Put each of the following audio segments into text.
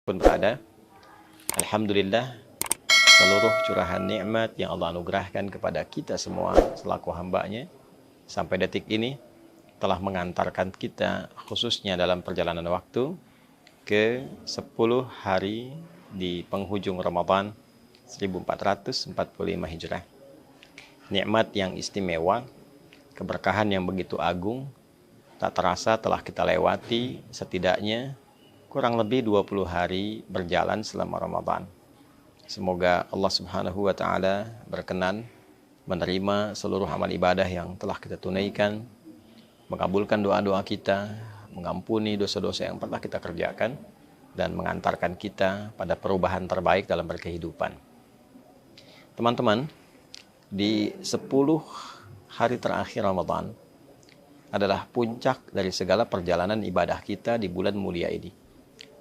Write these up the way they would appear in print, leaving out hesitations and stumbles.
pun berada. Alhamdulillah, seluruh curahan nikmat yang Allah anugerahkan kepada kita semua selaku hamba-Nya sampai detik ini telah mengantarkan kita khususnya dalam perjalanan waktu ke 10 hari di penghujung Ramadan 1445 Hijrah. Nikmat yang istimewa, keberkahan yang begitu agung, tak terasa telah kita lewati setidaknya kurang lebih 20 hari berjalan selama Ramadan. Semoga Allah Subhanahu wa Ta'ala berkenan menerima seluruh amal ibadah yang telah kita tunaikan, mengabulkan doa-doa kita, mengampuni dosa-dosa yang pernah kita kerjakan, dan mengantarkan kita pada perubahan terbaik dalam berkehidupan. Teman-teman, di 10 hari terakhir Ramadan adalah puncak dari segala perjalanan ibadah kita di bulan mulia ini.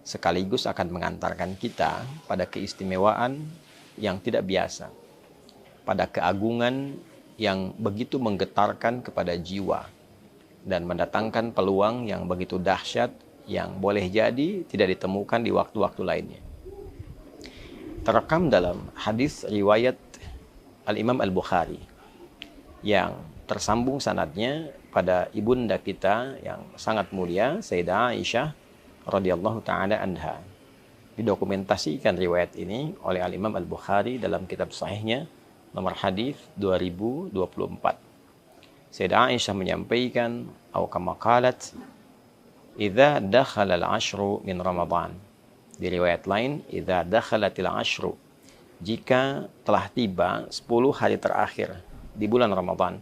Sekaligus akan mengantarkan kita pada keistimewaan yang tidak biasa, pada keagungan yang begitu menggetarkan kepada jiwa, dan mendatangkan peluang yang begitu dahsyat yang boleh jadi tidak ditemukan di waktu-waktu lainnya. Terekam dalam hadis riwayat Al-Imam Al-Bukhari yang tersambung sanadnya pada ibunda kita yang sangat mulia, Sayyidah Aisyah radhiyallahu ta'ala anha. Didokumentasikan riwayat ini oleh Al-Imam Al-Bukhari dalam kitab sahihnya nomor hadis 2024. Sayyidah Aisyah menyampaikan, atau kama qalat, "Idza dakhala al-'ashru min Ramadan." Di riwayat lain, "Idza dakhalatil 'ashru." Jika telah tiba 10 hari terakhir di bulan Ramadan,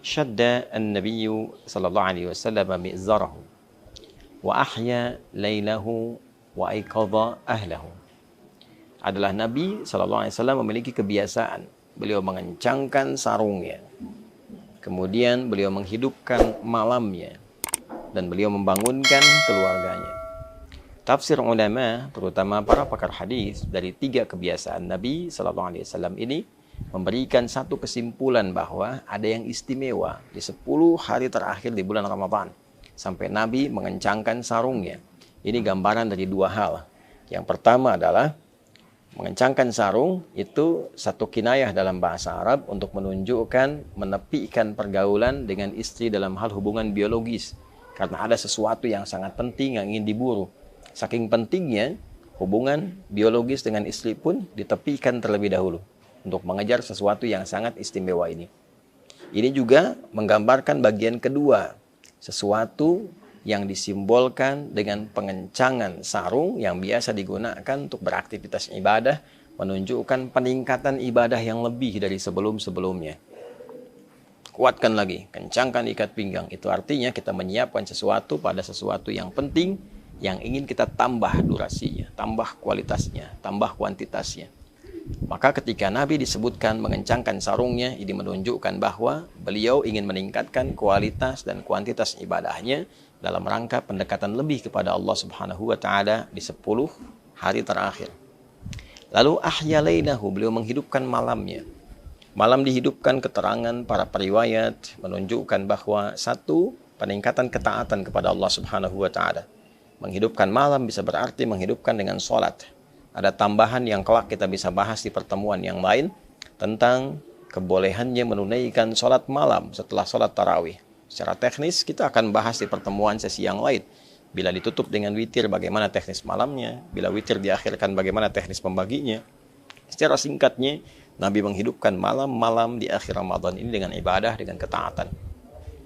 syadda an-nabiyyu sallallahu alaihi wasallam mi'zarahu wa ahya lailahu wa aiqadha ahlahu. Adalah Nabi SAW memiliki kebiasaan beliau mengencangkan sarungnya, kemudian beliau menghidupkan malamnya, dan beliau membangunkan keluarganya. Tafsir ulama, terutama para pakar hadis, dari 3 kebiasaan Nabi SAW ini memberikan satu kesimpulan bahwa ada yang istimewa di 10 hari terakhir di bulan Ramadan sampai Nabi mengencangkan sarungnya. Ini gambaran dari 2 hal. Yang pertama adalah mengencangkan sarung itu satu kinayah dalam bahasa Arab untuk menunjukkan menepikan pergaulan dengan istri dalam hal hubungan biologis, karena ada sesuatu yang sangat penting yang ingin diburu. Saking pentingnya hubungan biologis dengan istri pun ditepikan terlebih dahulu untuk mengejar sesuatu yang sangat istimewa ini. Ini juga menggambarkan bagian kedua, sesuatu yang disimbolkan dengan pengencangan sarung yang biasa digunakan untuk beraktivitas ibadah, menunjukkan peningkatan ibadah yang lebih dari sebelum-sebelumnya. Kuatkan lagi, kencangkan ikat pinggang. Itu artinya kita menyiapkan sesuatu pada sesuatu yang penting, yang ingin kita tambah durasinya, tambah kualitasnya, tambah kuantitasnya. Maka ketika Nabi disebutkan mengencangkan sarungnya, ini menunjukkan bahwa beliau ingin meningkatkan kualitas dan kuantitas ibadahnya dalam rangka pendekatan lebih kepada Allah Subhanahu wa Ta'ala di 10 hari terakhir. Lalu ahya lailahu, beliau menghidupkan malamnya. Malam dihidupkan, keterangan para periwayat menunjukkan bahwa satu, peningkatan ketaatan kepada Allah Subhanahu wa Ta'ala. Menghidupkan malam bisa berarti menghidupkan dengan sholat. Ada tambahan yang kelak kita bisa bahas di pertemuan yang lain tentang kebolehannya menunaikan sholat malam setelah sholat tarawih. Secara teknis kita akan bahas di pertemuan sesi yang lain. Bila ditutup dengan witir, bagaimana teknis malamnya. Bila witir diakhirkan, bagaimana teknis pembaginya. Secara singkatnya, Nabi menghidupkan malam-malam di akhir Ramadan ini dengan ibadah, dengan ketaatan.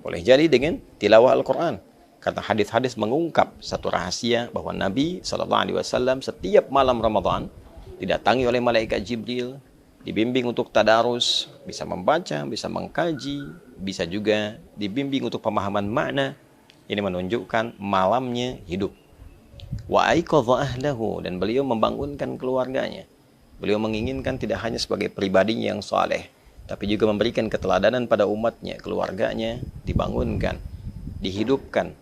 Boleh jadi dengan tilawah Al-Quran. Karena hadis-hadis mengungkap satu rahasia bahwa Nabi SAW setiap malam Ramadan didatangi oleh malaikat Jibril, dibimbing untuk tadarus, bisa membaca, bisa mengkaji, bisa juga dibimbing untuk pemahaman makna. Ini menunjukkan malamnya hidup. Wa aiqadha ahlahu, dan beliau membangunkan keluarganya. Beliau menginginkan tidak hanya sebagai pribadinya yang saleh, tapi juga memberikan keteladanan pada umatnya, keluarganya dibangunkan, dihidupkan,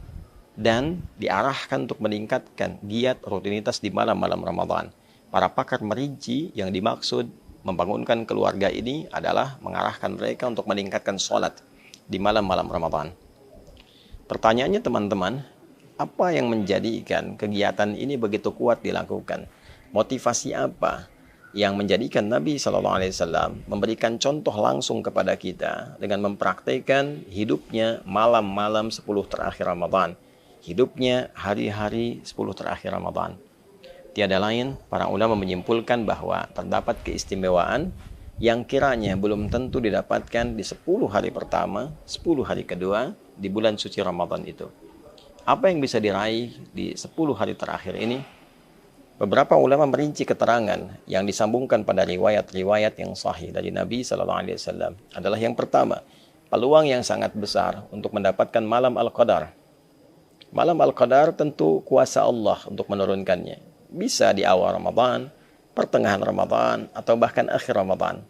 dan diarahkan untuk meningkatkan giat rutinitas di malam-malam Ramadan. Para pakar merinci yang dimaksud membangunkan keluarga ini adalah mengarahkan mereka untuk meningkatkan sholat di malam-malam Ramadan. Pertanyaannya teman-teman, Apa yang menjadikan kegiatan ini begitu kuat dilakukan? Motivasi apa yang menjadikan Nabi SAW memberikan contoh langsung kepada kita dengan mempraktikkan hidupnya malam-malam 10 terakhir Ramadan, hidupnya hari-hari 10 terakhir Ramadan? Tiada lain, para ulama menyimpulkan bahwa terdapat keistimewaan yang kiranya belum tentu didapatkan di 10 hari pertama, 10 hari kedua di bulan suci Ramadan itu. Apa yang bisa diraih di 10 hari terakhir ini? Beberapa ulama merinci keterangan yang disambungkan pada riwayat-riwayat yang sahih dari Nabi SAW adalah yang pertama, peluang yang sangat besar untuk mendapatkan malam Al-Qadar. Malam Al-Qadar tentu kuasa Allah untuk menurunkannya. Bisa di awal Ramadan, pertengahan Ramadan, atau bahkan akhir Ramadan.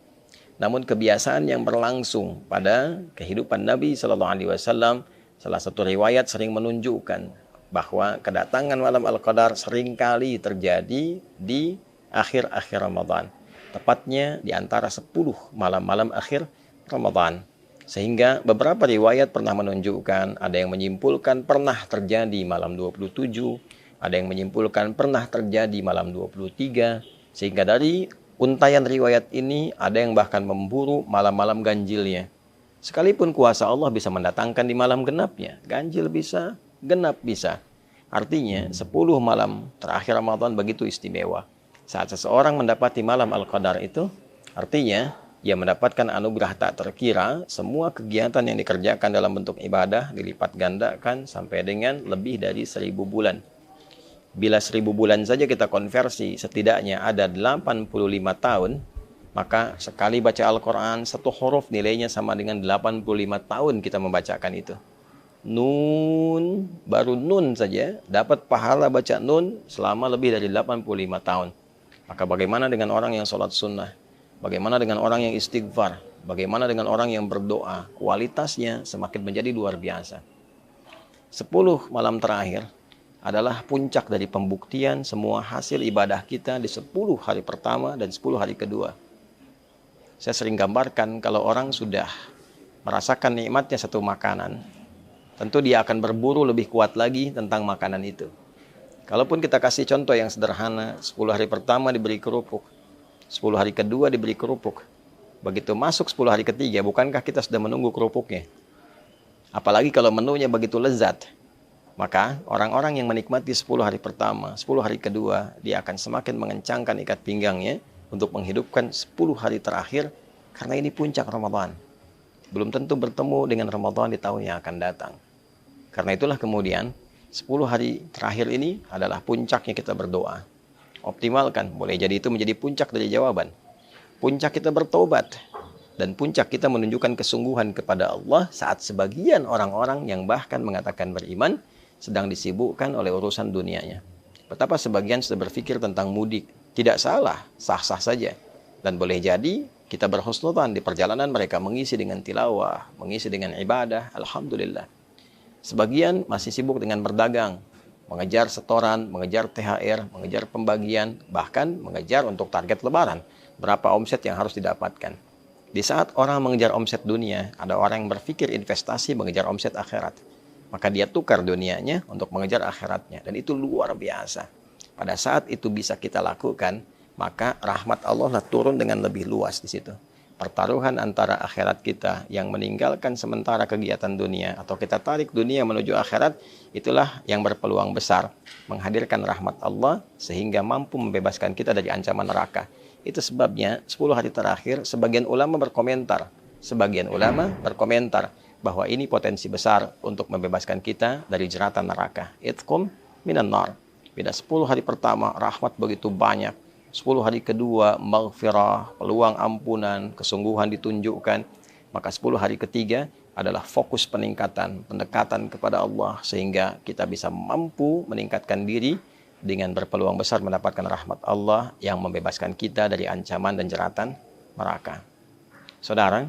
Namun kebiasaan yang berlangsung pada kehidupan Nabi SAW, salah satu riwayat sering menunjukkan bahwa kedatangan malam Al-Qadar seringkali terjadi di akhir-akhir Ramadan. Tepatnya di antara 10 malam-malam akhir Ramadan. Sehingga beberapa riwayat pernah menunjukkan, ada yang menyimpulkan pernah terjadi malam 27, ada yang menyimpulkan pernah terjadi malam 23, sehingga dari untayan riwayat ini ada yang bahkan memburu malam-malam ganjilnya. Sekalipun kuasa Allah bisa mendatangkan di malam genapnya, ganjil bisa, genap bisa. Artinya 10 malam terakhir Ramadan begitu istimewa. Saat seseorang mendapati malam Al-Qadar itu, artinya ia mendapatkan anugerah tak terkira. Semua kegiatan yang dikerjakan dalam bentuk ibadah dilipat gandakan sampai dengan lebih dari 1000 bulan. Bila 1000 bulan saja kita konversi, setidaknya ada 85 tahun, maka sekali baca Al-Quran, satu huruf nilainya sama dengan 85 tahun kita membacakan itu. Nun, baru nun saja, dapat pahala baca nun selama lebih dari 85 tahun. Maka bagaimana dengan orang yang sholat sunnah? Bagaimana dengan orang yang istighfar? Bagaimana dengan orang yang berdoa? Kualitasnya semakin menjadi luar biasa. 10 malam terakhir adalah puncak dari pembuktian semua hasil ibadah kita di 10 hari pertama dan 10 hari kedua. Saya sering gambarkan kalau orang sudah merasakan nikmatnya satu makanan, tentu dia akan berburu lebih kuat lagi tentang makanan itu. Kalaupun kita kasih contoh yang sederhana, 10 hari pertama diberi kerupuk, 10 hari kedua diberi kerupuk. Begitu masuk 10 hari ketiga, bukankah kita sudah menunggu kerupuknya? Apalagi kalau menunya begitu lezat. Maka orang-orang yang menikmati 10 hari pertama, 10 hari kedua, dia akan semakin mengencangkan ikat pinggangnya untuk menghidupkan 10 hari terakhir, karena ini puncak Ramadan. Belum tentu bertemu dengan Ramadan di tahun yang akan datang. Karena itulah kemudian 10 hari terakhir ini adalah puncaknya kita berdoa. Optimalkan, boleh jadi itu menjadi puncak dari jawaban. Puncak kita bertobat. Dan puncak kita menunjukkan kesungguhan kepada Allah saat sebagian orang-orang yang bahkan mengatakan beriman sedang disibukkan oleh urusan dunianya. Betapa sebagian sudah berpikir tentang mudik. Tidak salah, sah-sah saja. Dan boleh jadi kita berhusnudzan di perjalanan mereka mengisi dengan tilawah, mengisi dengan ibadah, alhamdulillah. Sebagian masih sibuk dengan berdagang, mengejar setoran, mengejar THR, mengejar pembagian, bahkan mengejar untuk target lebaran. Berapa omset yang harus didapatkan. Di saat orang mengejar omset dunia, ada orang yang berpikir investasi mengejar omset akhirat. Maka dia tukar dunianya untuk mengejar akhiratnya. Dan itu luar biasa. Pada saat itu bisa kita lakukan, maka rahmat Allah turun dengan lebih luas di situ. Pertaruhan antara akhirat kita yang meninggalkan sementara kegiatan dunia, atau kita tarik dunia menuju akhirat, itulah yang berpeluang besar menghadirkan rahmat Allah sehingga mampu membebaskan kita dari ancaman neraka. Itu sebabnya 10 hari terakhir sebagian ulama berkomentar bahwa ini potensi besar untuk membebaskan kita dari jeratan neraka. Itqum minan nar. Bila 10 hari pertama rahmat begitu banyak, 10 hari kedua maghfirah, peluang ampunan, kesungguhan ditunjukkan, maka 10 hari ketiga adalah fokus peningkatan, pendekatan kepada Allah sehingga kita bisa mampu meningkatkan diri dengan berpeluang besar mendapatkan rahmat Allah yang membebaskan kita dari ancaman dan jeratan neraka. Saudara,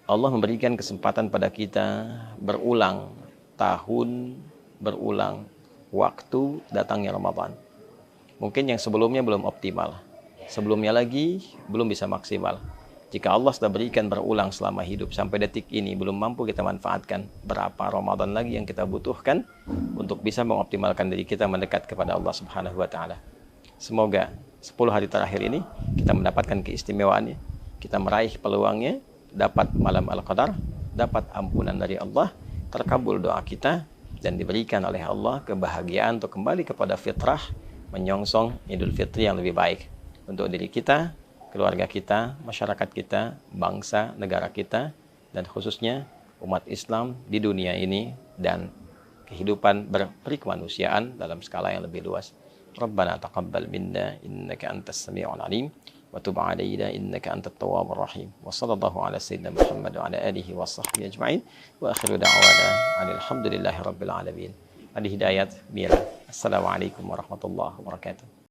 Allah memberikan kesempatan pada kita berulang tahun, berulang waktu datangnya Ramadan. Mungkin yang sebelumnya belum optimal, sebelumnya lagi belum bisa maksimal. Jika Allah sudah berikan berulang selama hidup sampai detik ini belum mampu kita manfaatkan, berapa Ramadan lagi yang kita butuhkan untuk bisa mengoptimalkan diri kita mendekat kepada Allah Subhanahu wa taala. Semoga 10 hari terakhir ini kita mendapatkan keistimewaannya, kita meraih peluangnya, dapat malam Al-Qadar, dapat ampunan dari Allah, terkabul doa kita, dan diberikan oleh Allah kebahagiaan untuk kembali kepada fitrah, menyongsong Idul Fitri yang lebih baik untuk diri kita, keluarga kita, masyarakat kita, bangsa, negara kita, dan khususnya umat Islam di dunia ini dan kehidupan berperikemanusiaan dalam skala yang lebih luas. Rabbana taqabbal minna innaka antas sami'ul alim wa tub 'alaina innaka antat tawwabur rahim. Wa sallallahu ala sayyidina Muhammad wa ala alihi wa sahbihi ajma'in. Wa akhiru da'wana alhamdulillahi rabbil alamin. Adi Hidayat Mira. Assalamualaikum warahmatullahi wabarakatuh.